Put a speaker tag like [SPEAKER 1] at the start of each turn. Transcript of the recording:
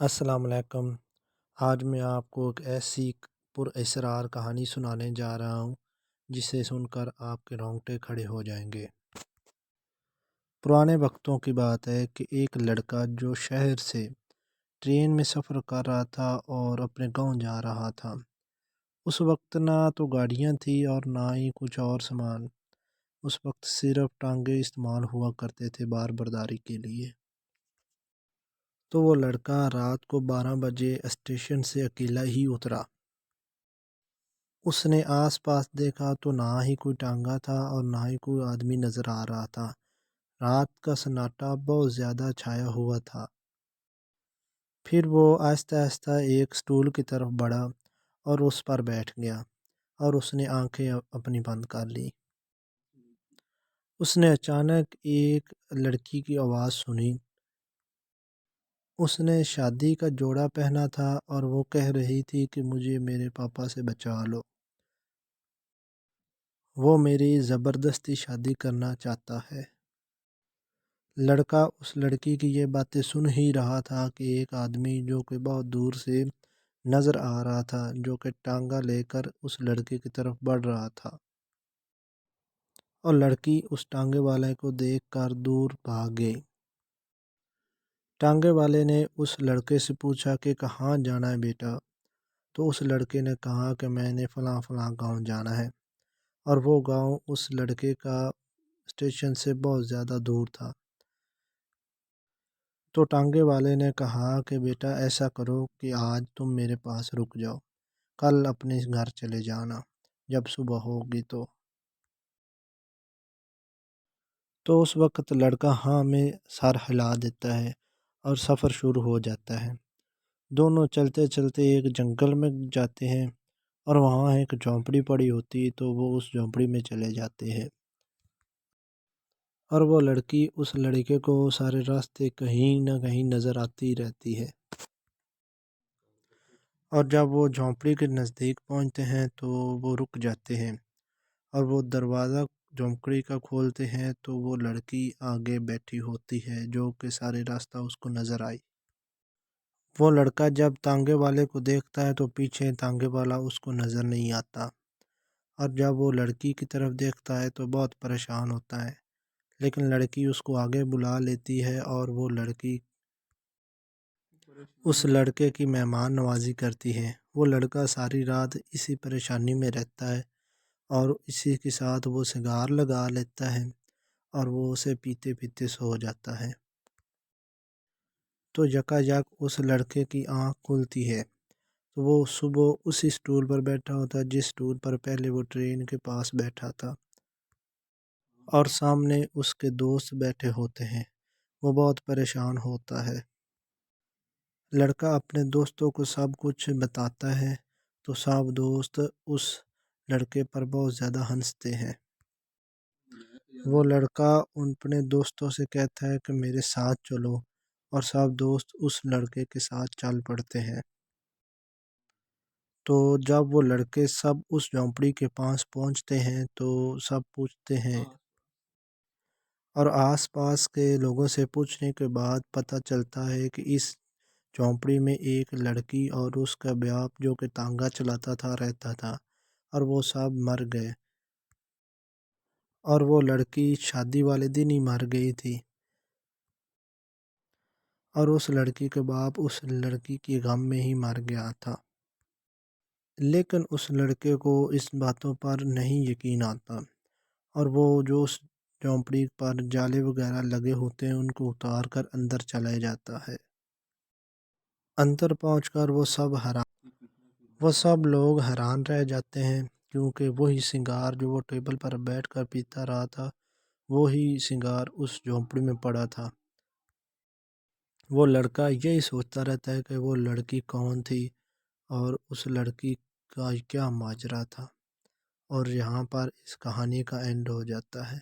[SPEAKER 1] السلام علیکم۔ آج میں آپ کو ایک ایسی پر اسرار کہانی سنانے جا رہا ہوں جسے سن کر آپ کے رونگٹے کھڑے ہو جائیں گے۔ پرانے وقتوں کی بات ہے کہ ایک لڑکا جو شہر سے ٹرین میں سفر کر رہا تھا اور اپنے گاؤں جا رہا تھا۔ اس وقت نہ تو گاڑیاں تھیں اور نہ ہی کچھ اور سامان۔ اس وقت صرف ٹانگے استعمال ہوا کرتے تھے بار برداری کے لیے۔ تو وہ لڑکا رات کو 12 بجے اسٹیشن سے اکیلا ہی اترا۔ اس نے آس پاس دیکھا تو نہ ہی کوئی ٹانگا تھا اور نہ ہی کوئی آدمی نظر آ رہا تھا۔ رات کا سناٹا بہت زیادہ چھایا ہوا تھا۔ پھر وہ آہستہ آہستہ ایک سٹول کی طرف بڑھا اور اس پر بیٹھ گیا اور اس نے آنکھیں اپنی بند کر لی۔ اس نے اچانک ایک لڑکی کی آواز سنی۔ اس نے شادی کا جوڑا پہنا تھا اور وہ کہہ رہی تھی کہ مجھے میرے پاپا سے بچا لو، وہ میری زبردستی شادی کرنا چاہتا ہے۔ لڑکا اس لڑکی کی یہ باتیں سن ہی رہا تھا کہ ایک آدمی جو کہ بہت دور سے نظر آ رہا تھا، جو کہ ٹانگا لے کر اس لڑکی کی طرف بڑھ رہا تھا، اور لڑکی اس ٹانگے والے کو دیکھ کر دور بھاگ گئی۔ ٹانگے والے نے اس لڑکے سے پوچھا کہ کہاں جانا ہے بیٹا؟ تو اس لڑکے نے کہا کہ میں نے فلاں فلاں گاؤں جانا ہے، اور وہ گاؤں اس لڑکے کا اسٹیشن سے بہت زیادہ دور تھا۔ تو ٹانگے والے نے کہا کہ بیٹا ایسا کرو کہ آج تم میرے پاس رک جاؤ، کل اپنے گھر چلے جانا جب صبح ہوگی تو اس وقت لڑکا ہاں میں سر ہلا دیتا ہے اور سفر شروع ہو جاتا ہے۔ دونوں چلتے چلتے ایک جنگل میں جاتے ہیں اور وہاں ایک جھونپڑی پڑی ہوتی، تو وہ اس جھونپڑی میں چلے جاتے ہیں، اور وہ لڑکی اس لڑکے کو سارے راستے کہیں نہ کہیں نظر آتی رہتی ہے۔ اور جب وہ جھونپڑی کے نزدیک پہنچتے ہیں تو وہ رک جاتے ہیں، اور وہ دروازہ جھونپڑی کا کھولتے ہیں تو وہ لڑکی آگے بیٹھی ہوتی ہے جو کہ سارے راستہ اس کو نظر آئی۔ وہ لڑکا جب تانگے والے کو دیکھتا ہے تو پیچھے تانگے والا اس کو نظر نہیں آتا، اور جب وہ لڑکی کی طرف دیکھتا ہے تو بہت پریشان ہوتا ہے، لیکن لڑکی اس کو آگے بلا لیتی ہے اور وہ لڑکی اس لڑکے کی مہمان نوازی کرتی ہے۔ وہ لڑکا ساری رات اسی پریشانی میں رہتا ہے اور اسی کے ساتھ وہ سگار لگا لیتا ہے اور وہ اسے پیتے پیتے سو جاتا ہے۔ تو یکایک اس لڑکے کی آنکھ کھلتی ہے، تو وہ صبح اسی سٹول پر بیٹھا ہوتا ہے جس سٹول پر پہلے وہ ٹرین کے پاس بیٹھا تھا، اور سامنے اس کے دوست بیٹھے ہوتے ہیں۔ وہ بہت پریشان ہوتا ہے۔ لڑکا اپنے دوستوں کو سب کچھ بتاتا ہے تو سب دوست اس لڑکے پر بہت زیادہ ہنستے ہیں۔ وہ لڑکا اپنے دوستوں سے کہتا ہے کہ میرے ساتھ چلو، اور سب دوست اس لڑکے کے ساتھ چل پڑتے ہیں۔ تو جب وہ لڑکے سب اس جھونپڑی کے پاس پہنچتے ہیں تو سب پوچھتے ہیں، اور آس پاس کے لوگوں سے پوچھنے کے بعد پتہ چلتا ہے کہ اس جھونپڑی میں ایک لڑکی اور اس کا باپ جو کہ تانگا چلاتا تھا رہتا تھا، اور وہ سب مر گئے، اور وہ لڑکی شادی والے دن ہی مر گئی تھی، اور اس لڑکی کے باپ اس لڑکی کے غم میں ہی مر گیا تھا۔ لیکن اس لڑکے کو اس باتوں پر نہیں یقین آتا، اور وہ جو اس جھونپڑی پر جالے وغیرہ لگے ہوتے ہیں ان کو اتار کر اندر چلا جاتا ہے۔ اندر پہنچ کر وہ سب لوگ حیران رہ جاتے ہیں، کیونکہ وہی سنگار جو وہ ٹیبل پر بیٹھ کر پیتا رہا تھا، وہی سنگار اس جھونپڑی میں پڑا تھا۔ وہ لڑکا یہی سوچتا رہتا ہے کہ وہ لڑکی کون تھی اور اس لڑکی کا کیا ماجرا تھا، اور یہاں پر اس کہانی کا اینڈ ہو جاتا ہے۔